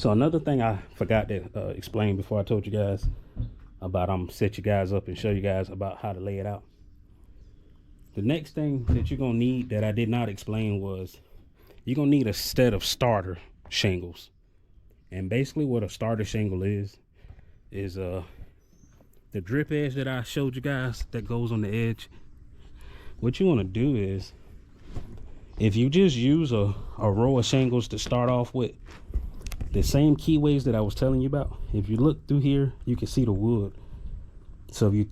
So another thing I forgot to explain before I told you guys about, I'm gonna set you guys up and show you guys about how to lay it out. The next thing that you're gonna need that I did not explain was you're gonna need a set of starter shingles. And basically what a starter shingle is the drip edge that I showed you guys that goes on the edge. What you want to do is, if you just use a row of shingles to start off with, the same keyways that I was telling you about, if you look through here, you can see the wood. So if you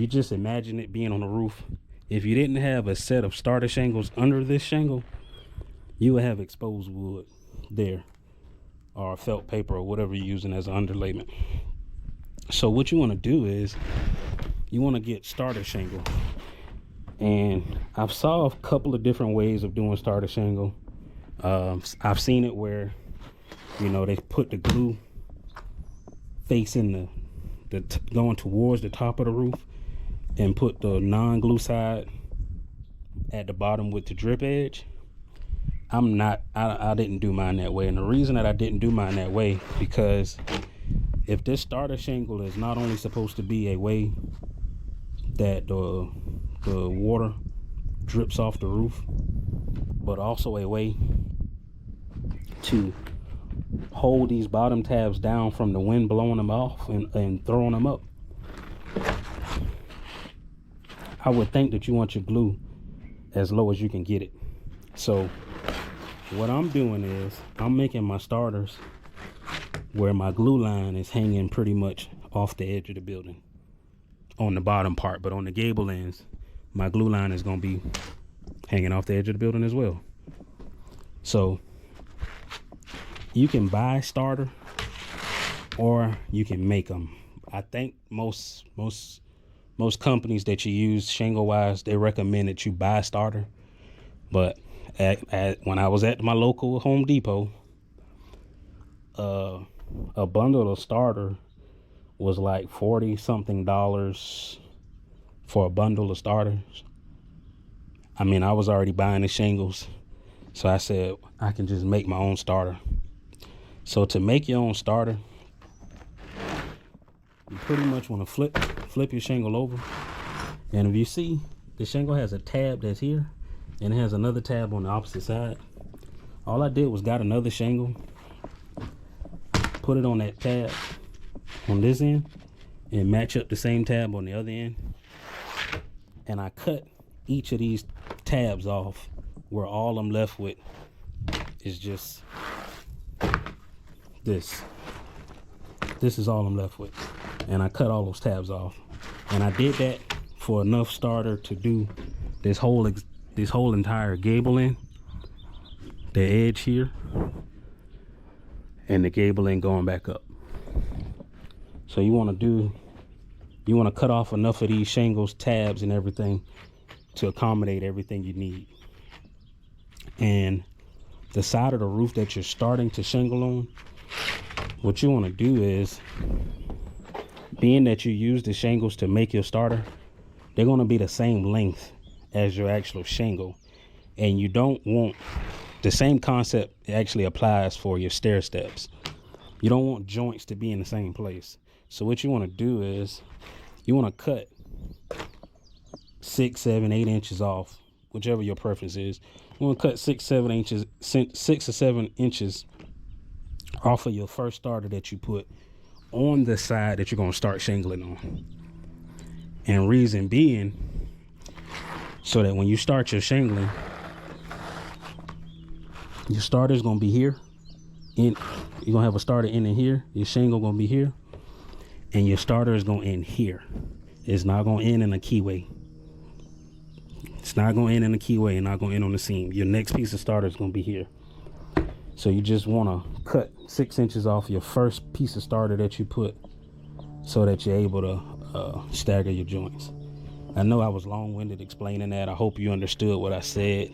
just imagine it being on the roof, if you didn't have a set of starter shingles under this shingle, you would have exposed wood there, or felt paper, or whatever you're using as an underlayment. So what you want to do is you want to get starter shingle. And I've saw a couple of different ways of doing starter shingle. I've seen it where, you know, they put the glue facing going towards the top of the roof, and put the non-glue side at the bottom with the drip edge. I didn't do mine that way. And the reason that I didn't do mine that way, because if this starter shingle is not only supposed to be a way that the water drips off the roof, but also a way to hold these bottom tabs down from the wind blowing them off and throwing them up, I would think that you want your glue as low as you can get it. So what I'm doing is I'm making my starters where my glue line is hanging pretty much off the edge of the building on the bottom part, but on the gable ends my glue line is going to be hanging off the edge of the building as well. So you can buy starter or you can make them. I think most companies that you use shingle wise, they recommend that you buy starter. But when I was at my local Home Depot, a bundle of starter was like $40 something for a bundle of starters. I mean, I was already buying the shingles, so I said I can just make my own starter. So to make your own starter, you pretty much want to flip your shingle over, and if you see, the shingle has a tab that's here and it has another tab on the opposite side. All I did was got another shingle, put it on that tab on this end, and match up the same tab on the other end, and I cut each of these tabs off, where all I'm left with is just this is all I'm left with. And I cut all those tabs off, and I did that for enough starter to do this whole entire gable end, the edge here, and the gable end going back up. So you want to cut off enough of these shingles, tabs, and everything to accommodate everything you need. And the side of the roof that you're starting to shingle on, what you want to do is, being that you use the shingles to make your starter, they're going to be the same length as your actual shingle. And you don't want, the same concept actually applies for your stair steps. You don't want joints to be in the same place. So what you want to do is you want to cut 6, 7, 8 inches off, whichever your preference is. You want to cut 6 or 7 inches off of your first starter that you put on the side that you're going to start shingling on. And reason being, so that when you start your shingling, your starter is going to be here. You're going to have a starter in here. Your shingle going to be here. And your starter is going to end here. It's not going to end in a keyway. It's not going to end in a keyway and not going to end on the seam. Your next piece of starter is going to be here. So you just want to cut 6 inches off your first piece of starter that you put, so that you're able to stagger your joints. I know I was long-winded explaining that. I hope you understood what I said.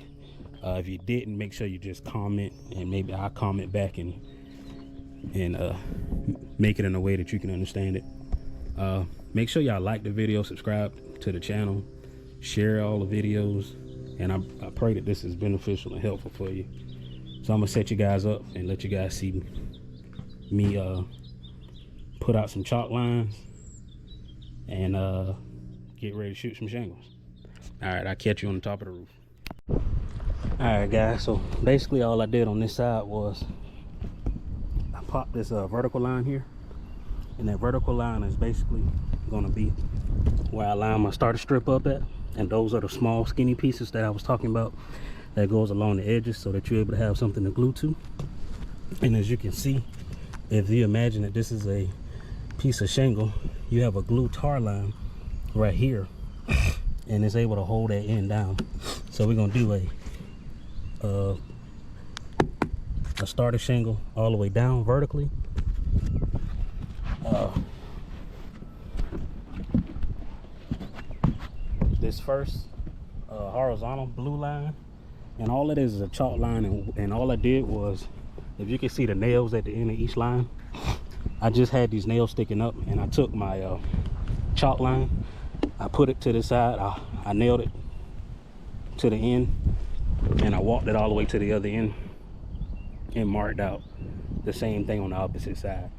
If you didn't, make sure you just comment, and maybe I'll comment back and make it in a way that you can understand it. Make sure y'all like the video, subscribe to the channel, share all the videos, and I pray that this is beneficial and helpful for you. So I'm gonna set you guys up and let you guys see me put out some chalk lines and get ready to shoot some shingles. All right, I'll catch you on the top of the roof. All right, guys, so basically all I did on this side was I popped this vertical line here, and that vertical line is basically going to be where I line my starter strip up at, and those are the small skinny pieces that I was talking about that goes along the edges so that you're able to have something to glue to. And as you can see, if you imagine that this is a piece of shingle, you have a glue tar line right here, and it's able to hold that end down. So we're gonna do a starter shingle all the way down vertically. This first horizontal blue line, and all it is a chalk line, and all I did was, if you can see the nails at the end of each line, I just had these nails sticking up, and I took my chalk line, I put it to the side, I nailed it to the end, and I walked it all the way to the other end and marked out the same thing on the opposite side.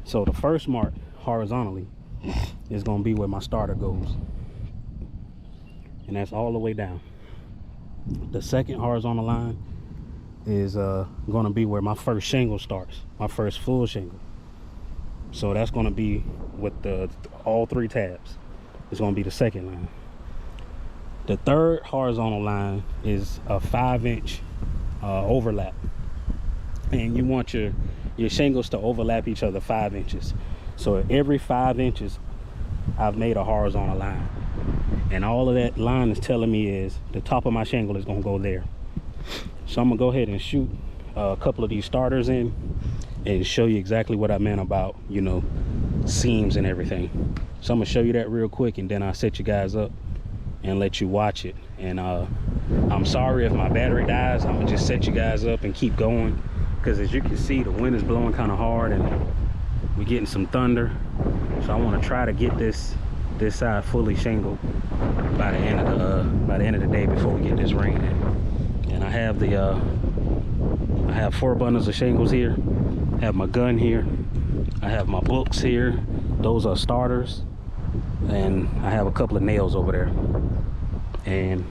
So the first mark horizontally is going to be where my starter goes, and that's all the way down. The second horizontal line is going to be where my first shingle starts, my first full shingle. So that's going to be with all three tabs. It's going to be the second line. The third horizontal line is a 5-inch overlap, and you want your shingles to overlap each other 5 inches. So every 5 inches I've made a horizontal line, and all of that line is telling me is the top of my shingle is going to go there. So I'm gonna go ahead and shoot a couple of these starters in and show you exactly what I meant about, you know, seams and everything. So I'm gonna show you that real quick, and then I'll set you guys up and let you watch it. And I'm sorry if my battery dies. I'm gonna just set you guys up and keep going, because as you can see, the wind is blowing kind of hard and we're getting some thunder. So I want to try to get this side fully shingled by the end of the day before we get this rain in. And I have 4 bundles of shingles here. I have my gun here. I have my books here. Those are starters. And I have a couple of nails over there. And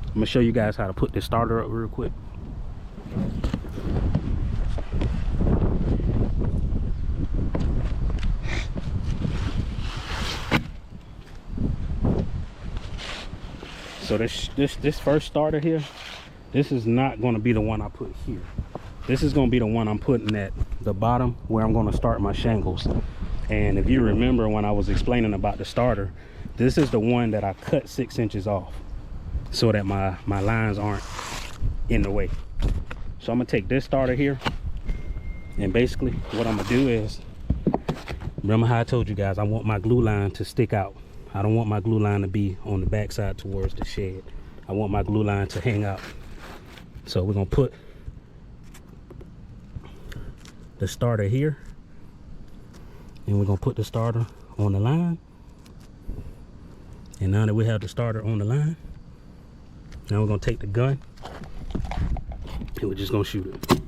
I'm gonna show you guys how to put this starter up real quick. So this first starter here, this is not going to be the one I put here. This is going to be the one I'm putting at the bottom where I'm going to start my shingles. And if you remember when I was explaining about the starter, this is the one that I cut 6 inches off so that my lines aren't in the way. So I'm gonna take this starter here, and basically what I'm gonna do is, remember how I told you guys I want my glue line to stick out. I don't want my glue line to be on the back side towards the shed. I want my glue line to hang out. So we're gonna put the starter here, and we're gonna put the starter on the line. And now that we have the starter on the line, now we're gonna take the gun and we're just gonna shoot it.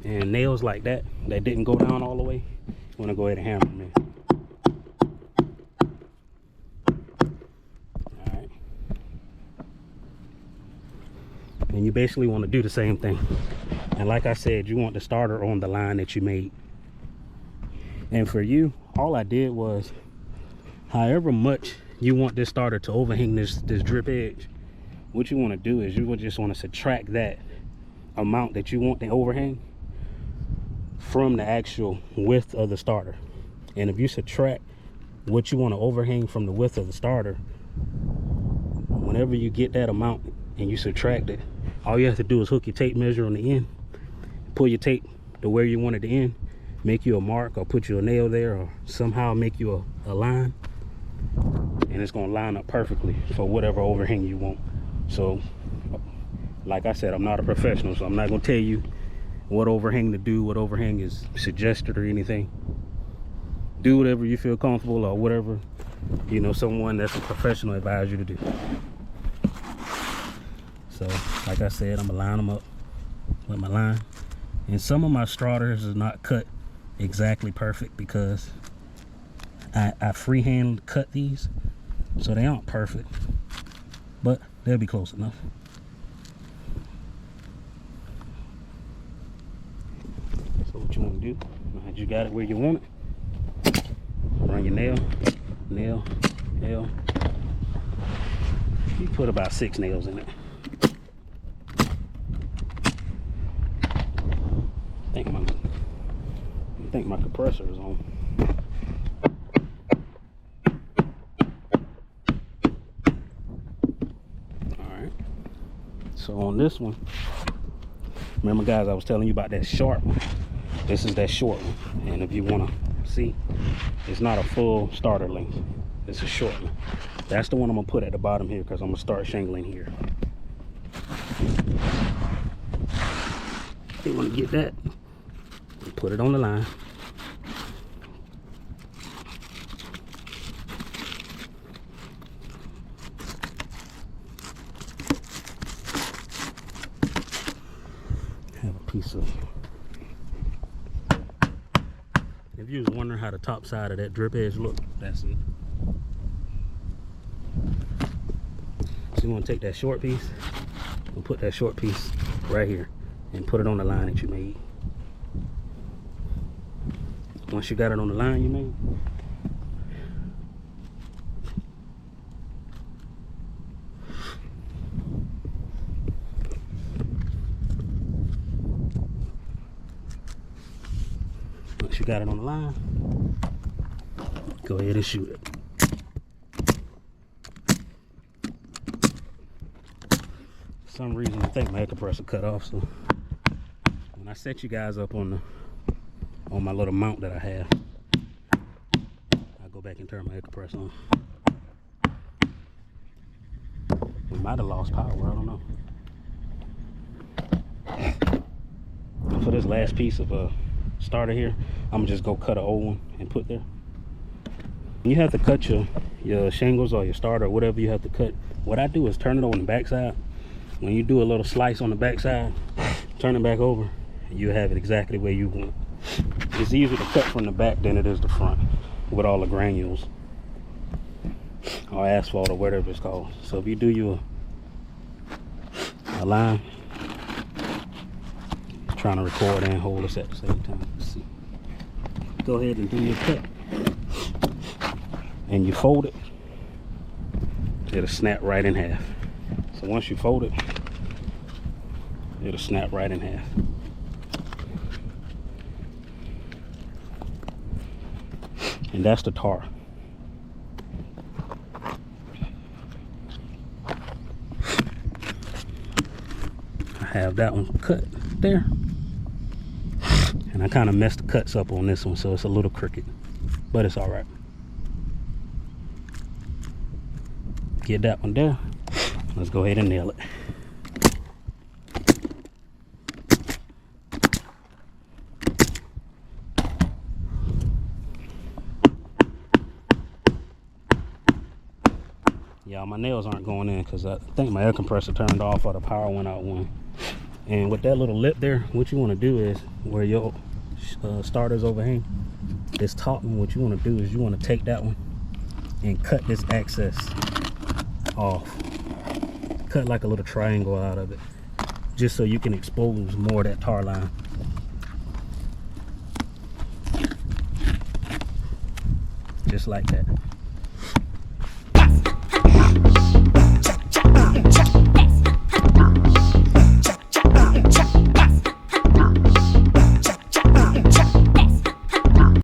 And nails like that didn't go down all the way, you wanna go ahead and hammer them in. All right. And you basically wanna do the same thing. And like I said, you want the starter on the line that you made. And for you, all I did was, however much you want this starter to overhang this drip edge, what you want to do is you would just want to subtract that amount that you want the overhang from the actual width of the starter. And if you subtract what you want to overhang from the width of the starter, whenever you get that amount and you subtract it, all you have to do is hook your tape measure on the end, pull your tape to where you want it to end, make you a mark or put you a nail there, or somehow make you a line, and it's going to line up perfectly for whatever overhang you want. So like I said, I'm not a professional, so I'm not going to tell you what overhang to do, what overhang is suggested or anything. Do whatever you feel comfortable, or whatever, you know, someone that's a professional advise you to do. So like I said, I'm gonna line them up with my line. And some of my starters is not cut exactly perfect because I freehand cut these, so they aren't perfect, but they'll be close enough. So what you want to do, you got it where you want it, run your nail, nail, nail. You put about 6 nails in it. I think my compressor is on. Alright. So on this one, remember guys, I was telling you about that sharp one. This is that short one. And if you want to see, it's not a full starter length. It's a short one. That's the one I'm going to put at the bottom here because I'm going to start shingling here. You want to get that, put it on the line. Have a piece of, if you was wondering how the top side of that drip edge look, that's it. So you want to take that short piece and put that short piece right here and put it on the line that you made. Once you got it on the line you made, once you got it on the line, go ahead and shoot it. For some reason I think my air compressor cut off, so when I set you guys up on my little mount that I have, I go back and turn my air compressor on. We might have lost power, I don't know. For this last piece of a starter here, I'm gonna just go cut an old one and put there. You have to cut your shingles or your starter or whatever you have to cut. What I do is turn it on the backside. When you do a little slice on the backside, turn it back over, and you have it exactly where you want. It's easier to cut from the back than it is the front with all the granules or asphalt or whatever it's called. So if you do you a line, trying to record and hold us at the same time. Let's see. Go ahead and do your cut, and you fold it, it'll snap right in half. So once you fold it, it'll snap right in half. And that's the tar. I have that one cut there. And I kind of messed the cuts up on this one, so it's a little crooked, but it's all right. Get that one there. Let's go ahead and nail it. Yeah, my nails aren't going in because I think my air compressor turned off or the power went out one. And with that little lip there, what you want to do is where your starters overhang, this top one, what you want to do is you want to take that one and cut this excess off. Cut like a little triangle out of it, just so you can expose more of that tar line. Just like that.